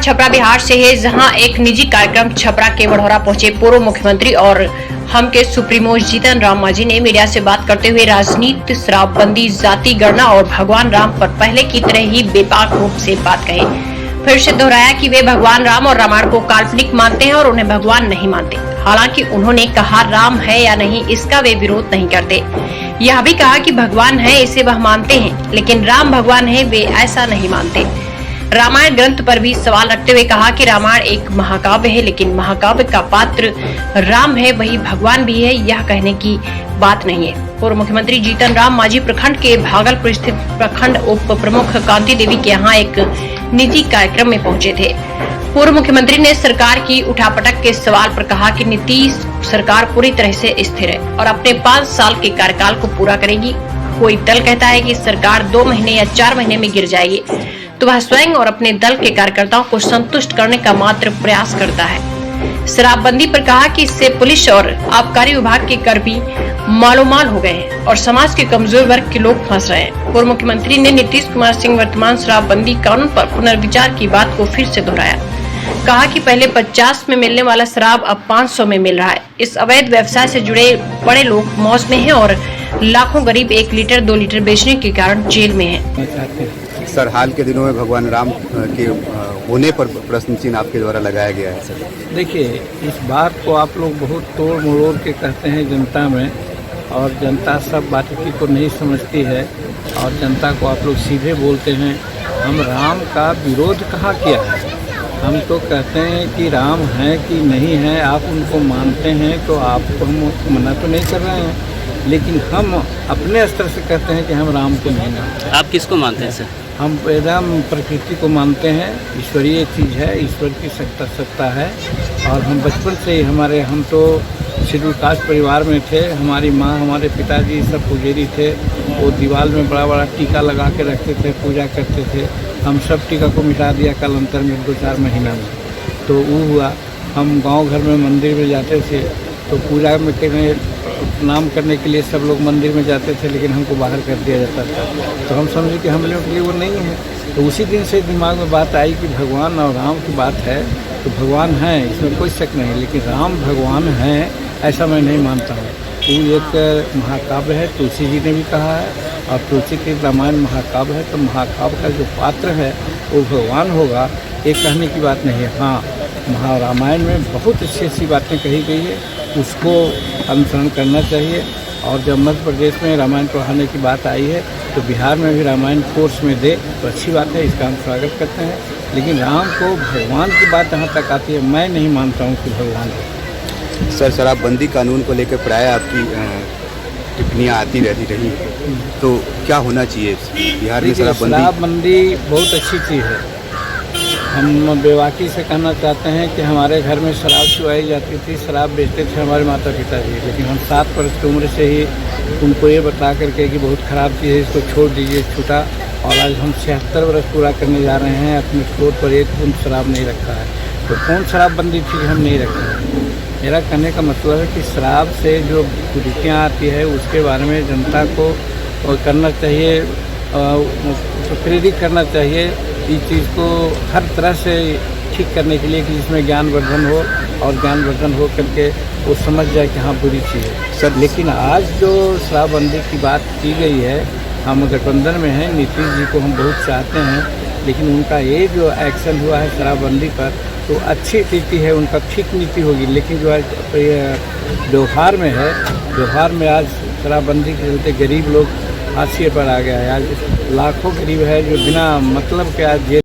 छपरा बिहार से है, जहां एक निजी कार्यक्रम छपरा के वडोदरा पहुंचे पूर्व मुख्यमंत्री और हम के सुप्रीमो जीतन राम मांझी ने मीडिया से बात करते हुए राजनीति, शराबबंदी, जाति गणना और भगवान राम पर पहले की तरह ही बेबाक रूप से बात कही। फिर से दोहराया कि वे भगवान राम और रामायण को काल्पनिक मानते हैं और उन्हें भगवान नहीं मानते। हालांकि उन्होंने कहा राम है या नहीं इसका वे विरोध नहीं करते। यह भी कहा कि भगवान है इसे वह मानते हैं, लेकिन राम भगवान है वे ऐसा नहीं मानते। रामायण ग्रंथ पर भी सवाल रखते हुए कहा कि रामायण एक महाकाव्य है, लेकिन महाकाव्य का पात्र राम है, वही भगवान भी है, यह कहने की बात नहीं है। पूर्व मुख्यमंत्री जीतन राम मांझी प्रखंड के भागलपुर स्थित प्रखंड उप प्रमुख कांति देवी के यहाँ एक निजी कार्यक्रम में पहुंचे थे। पूर्व मुख्यमंत्री ने सरकार की उठापटक के सवाल पर कहा कि नीतीश सरकार पूरी तरह से स्थिर है और अपने 5 साल के कार्यकाल को पूरा करेगी। कोई दल कहता है कि सरकार 2 महीने या 4 महीने में गिर जाएगी, तो वह स्वयं और अपने दल के कार्यकर्ताओं को संतुष्ट करने का मात्र प्रयास करता है। शराबबंदी पर कहा कि इससे पुलिस और आबकारी विभाग के कर्मी मालोमाल हो गए हैं और समाज के कमजोर वर्ग के लोग फंस रहे हैं। पूर्व मुख्यमंत्री ने नीतीश कुमार सिंह वर्तमान शराबबंदी कानून पर पुनर्विचार की बात को फिर से दोहराया। कहा कि पहले 50 में मिलने वाला शराब अब 500 में मिल रहा है। इस अवैध व्यवसाय से जुड़े बड़े लोग मौज में हैं और लाखों गरीब 1 लीटर 2 लीटर बेचने के कारण जेल में हैं। सर, हाल के दिनों में भगवान राम के होने पर प्रश्न चिन्ह आपके द्वारा लगाया गया है। सर देखिए, इस बात को आप लोग बहुत तोड़ मरोड़ के कहते हैं जनता में, और जनता सब बातों को नहीं समझती है और जनता को आप लोग सीधे बोलते हैं। हम राम का विरोध कहाँ किया है? हम तो कहते हैं कि राम हैं कि नहीं हैं, आप उनको मानते हैं तो आपको हम मना तो नहीं कर रहे हैं, लेकिन हम अपने स्तर से कहते हैं कि हम राम को नहीं मानते। आप किसको मानते हैं सर? हम एकदम प्रकृति को मानते हैं, ईश्वरीय चीज़ है, ईश्वर की सत्ता है। और हम बचपन से ही हम तो शेड्यूल कास्ट परिवार में थे। हमारी माँ, हमारे पिताजी सब पुजारी थे। वो दीवार में बड़ा बड़ा टीका लगा के रखते थे, पूजा करते थे। हम सब टीका को मिटा दिया कल अंतर में 2-4 महीना में। तो वो हुआ, हम गांव घर में मंदिर में जाते थे तो पूजा में नाम करने के लिए सब लोग मंदिर में जाते थे, लेकिन हमको बाहर कर दिया जाता था। तो हम समझे कि हम लोगों के लिए वो नहीं है। तो उसी दिन से दिमाग में बात आई कि भगवान और राम की बात है तो भगवान हैं, इसमें कोई शक नहीं, लेकिन राम भगवान हैं ऐसा मैं नहीं मानता हूँ। वो एक महाकाव्य है, तुलसी जी ने भी कहा है, और तुलसी के रामायण महाकाव्य है, तो महाकाव्य का जो पात्र है वो भगवान होगा, ये कहने की बात नहीं है। हाँ, महारामायण में बहुत अच्छी अच्छी बातें कही गई है, उसको अनुसरण करना चाहिए। और जब मध्य प्रदेश में रामायण पढ़ाने की बात आई है तो बिहार में भी रामायण कोर्स में दे तो अच्छी बात है, इसका हम स्वागत करते हैं। लेकिन राम को भगवान की बात जहाँ तक आती है, मैं नहीं मानता हूँ कि भगवान है। सर, शराबबंदी कानून को लेकर प्राय आपकी टिप्पणियाँ आती रहती रही, तो क्या होना चाहिए बिहार में? शराबबंदी बहुत अच्छी चीज़ है। हम बेबाकी से कहना चाहते हैं कि हमारे घर में शराब चुराई जाती थी, शराब बेचते थे हमारे माता पिता जी, लेकिन हम 7 वर्ष की उम्र से ही उनको ये बता करके कि बहुत ख़राब चीज़ है, इसको छोड़ दीजिए, छूटा। और आज हम 76 वर्ष पूरा करने जा रहे हैं, अपने फ्लोर पर एक बूंद शराब नहीं रखा है। तो कौन शराबबंदी थी हम नहीं रखते हैं? मेरा कहने का मतलब है कि शराब से जो कुरीतियाँ आती है उसके बारे में जनता को करना चाहिए, प्रेरित करना चाहिए इस चीज़ को हर तरह से ठीक करने के लिए कि जिसमें ज्ञानवर्धन हो, और ज्ञानवर्धन हो करके वो समझ जाए कि हाँ बुरी चीज़ है सर। लेकिन आज जो शराबबंदी की बात की गई है, हम गठबंधन में हैं, नीतीश जी को हम बहुत चाहते हैं, लेकिन उनका ये जो एक्शन हुआ है शराबबंदी पर तो अच्छी नीति है, उनका ठीक नीति होगी। लेकिन जो आज व्यवहार में है, व्यवहार में आज शराबबंदी के चलते गरीब लोग हाशिए पर आ गया है। आज लाखों गरीब है जो बिना मतलब के आज जेल